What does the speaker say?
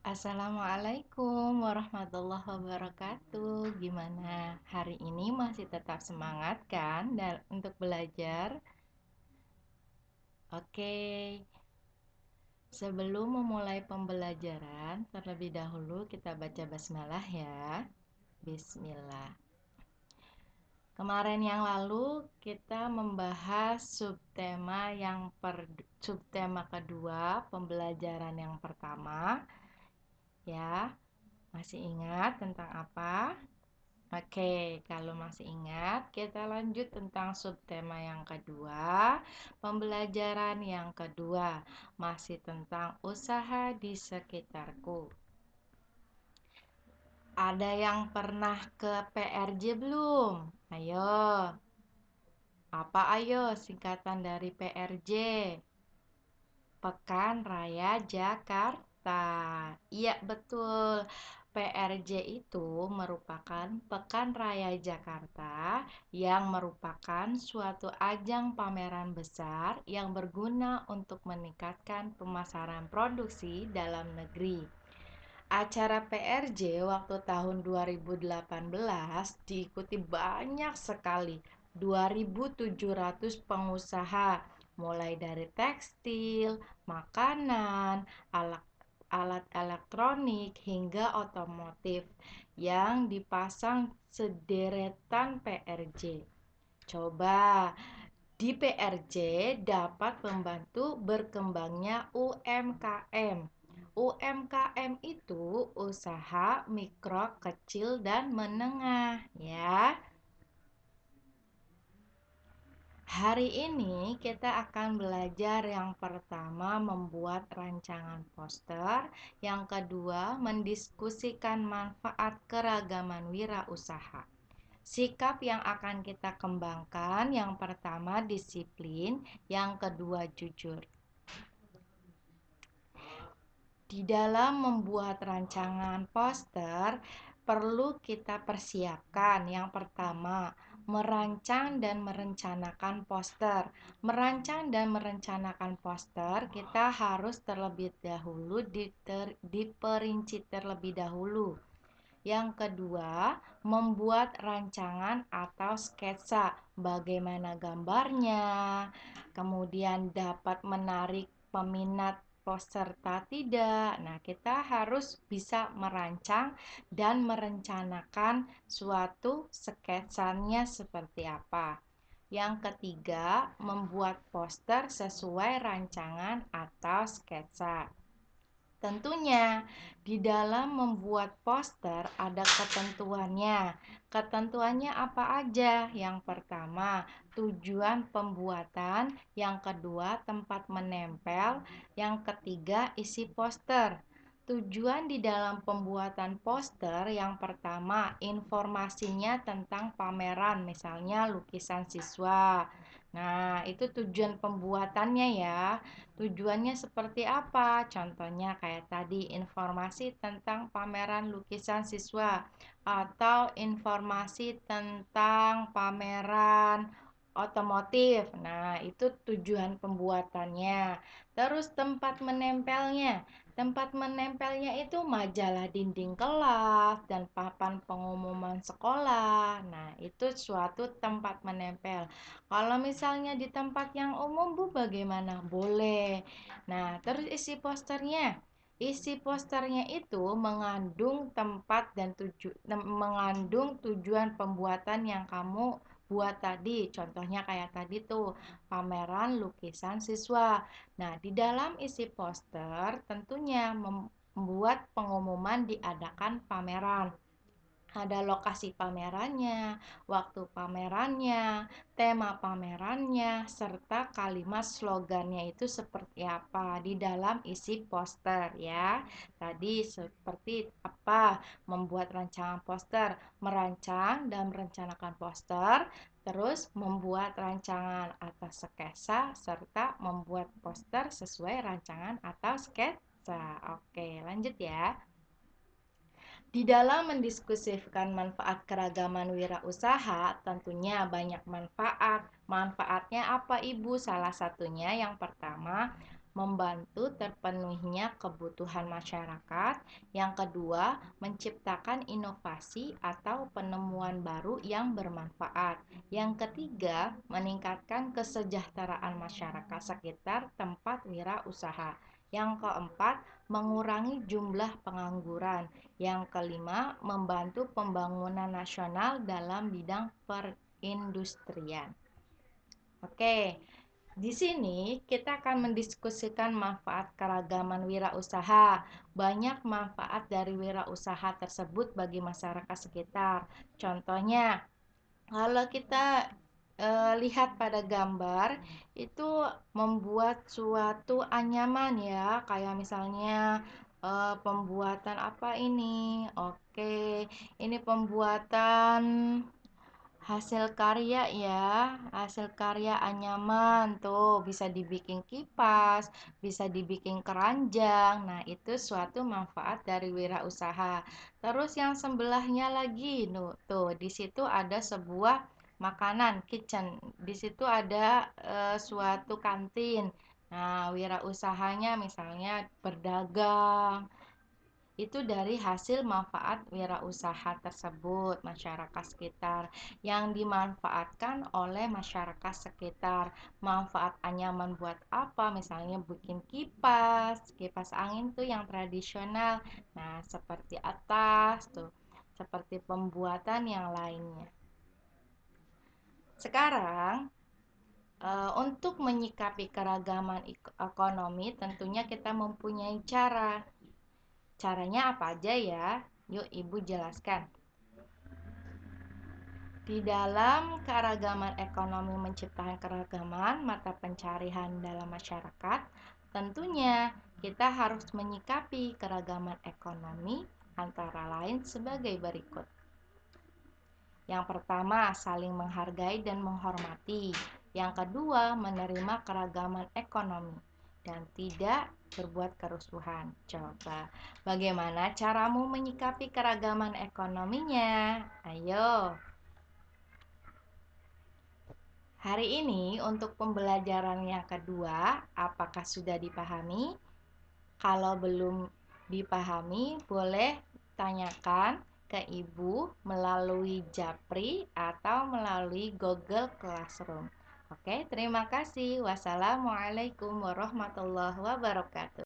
Assalamualaikum warahmatullahi wabarakatuh. Gimana? Hari ini masih tetap semangat kan untuk belajar? Oke. Sebelum memulai pembelajaran, terlebih dahulu kita baca basmalah ya. Bismillah. Kemarin yang lalu kita membahas subtema kedua, pembelajaran yang pertama ya. Masih ingat tentang apa? Oke, kalau masih ingat, kita lanjut tentang subtema yang kedua, pembelajaran yang kedua, masih tentang usaha di sekitarku. Ada yang pernah ke PRJ belum? Ayo, apa ayo singkatan dari PRJ? Pekan Raya Jakarta. Iya, betul. PRJ itu merupakan Pekan Raya Jakarta yang merupakan suatu ajang pameran besar yang berguna untuk meningkatkan pemasaran produksi dalam negeri. Acara PRJ waktu tahun 2018 diikuti banyak sekali, 2.700 pengusaha, mulai dari tekstil, makanan, alat elektronik hingga otomotif yang dipasang sederetan PRJ. Coba di PRJ dapat membantu berkembangnya UMKM. UMKM itu usaha mikro, kecil, dan menengah ya. Hari ini kita akan belajar yang pertama membuat rancangan poster, yang kedua mendiskusikan manfaat keragaman wirausaha. Sikap yang akan kita kembangkan, yang pertama disiplin, yang kedua jujur. Di dalam membuat rancangan poster, perlu kita persiapkan. Yang pertama, merancang dan merencanakan poster. Merancang dan merencanakan poster, kita harus terlebih dahulu diperinci terlebih dahulu. Yang kedua, membuat rancangan atau sketsa, bagaimana gambarnya, kemudian dapat menarik peminat peserta tidak. Nah, kita harus bisa merancang dan merencanakan suatu sketsanya seperti apa. Yang ketiga, membuat poster sesuai rancangan atau sketsa. Tentunya di dalam membuat poster ada ketentuannya. Ketentuannya apa aja? Yang pertama, tujuan pembuatan, yang kedua, tempat menempel, yang ketiga, isi poster. Tujuan di dalam pembuatan poster yang pertama, informasinya tentang pameran, misalnya lukisan siswa. Nah, itu tujuan pembuatannya ya. Tujuannya seperti apa? Contohnya kayak tadi, informasi tentang pameran lukisan siswa atau informasi tentang pameran otomotif. Nah, itu tujuan pembuatannya. Terus tempat menempelnya. Tempat menempelnya itu majalah dinding kelas dan papan pengumuman sekolah. Nah, itu suatu tempat menempel. Kalau misalnya di tempat yang umum, Bu, bagaimana? Boleh. Nah, terus isi posternya. Isi posternya itu mengandung tujuan pembuatan yang kamu buat tadi. Contohnya kayak tadi tuh, pameran lukisan siswa. Nah, di dalam isi poster tentunya membuat pengumuman diadakan pameran. Ada lokasi pamerannya, waktu pamerannya, tema pamerannya, serta kalimat slogannya itu seperti apa di dalam isi poster ya. Tadi seperti apa? Membuat rancangan poster, merancang dan merencanakan poster, terus membuat rancangan atau sketsa, serta membuat poster sesuai rancangan atau sketsa. Oke, lanjut ya. Di dalam mendiskusikan manfaat keragaman wirausaha, tentunya banyak manfaat. Manfaatnya apa, Ibu? Salah satunya yang pertama, membantu terpenuhinya kebutuhan masyarakat. Yang kedua, menciptakan inovasi atau penemuan baru yang bermanfaat. Yang ketiga, meningkatkan kesejahteraan masyarakat sekitar tempat wirausaha. Yang keempat, mengurangi jumlah pengangguran. Yang kelima, membantu pembangunan nasional dalam bidang perindustrian. Oke, di sini kita akan mendiskusikan manfaat keragaman wirausaha. Banyak manfaat dari wirausaha tersebut bagi masyarakat sekitar. Contohnya, kalau kita lihat pada gambar, itu membuat suatu anyaman ya, kayak misalnya pembuatan apa ini? Oke, ini pembuatan hasil karya ya, hasil karya anyaman tuh bisa dibikin kipas, bisa dibikin keranjang. Nah, itu suatu manfaat dari wirausaha. Terus yang sebelahnya lagi, tuh di situ ada sebuah makanan kitchen. Di situ ada suatu kantin. Nah, wirausahanya misalnya berdagang, itu dari hasil manfaat wirausaha tersebut masyarakat sekitar yang dimanfaatkan oleh masyarakat sekitar. Manfaat anyaman buat apa? Misalnya bikin kipas angin tuh yang tradisional. Nah, seperti atas tuh, seperti pembuatan yang lainnya. Sekarang untuk menyikapi keragaman ekonomi tentunya kita mempunyai cara. Caranya apa aja ya? Yuk Ibu jelaskan. Di dalam keragaman ekonomi menciptakan keragaman mata pencarian dalam masyarakat, tentunya kita harus menyikapi keragaman ekonomi antara lain sebagai berikut. Yang pertama, saling menghargai dan menghormati. Yang kedua, menerima keragaman ekonomi dan tidak berbuat kerusuhan. Coba, bagaimana caramu menyikapi keragaman ekonominya? Ayo. Hari ini untuk pembelajaran yang kedua, apakah sudah dipahami? Kalau belum dipahami, boleh tanyakan ke Ibu melalui Japri atau melalui Google Classroom. Oke, terima kasih. Wassalamualaikum warahmatullahi wabarakatuh.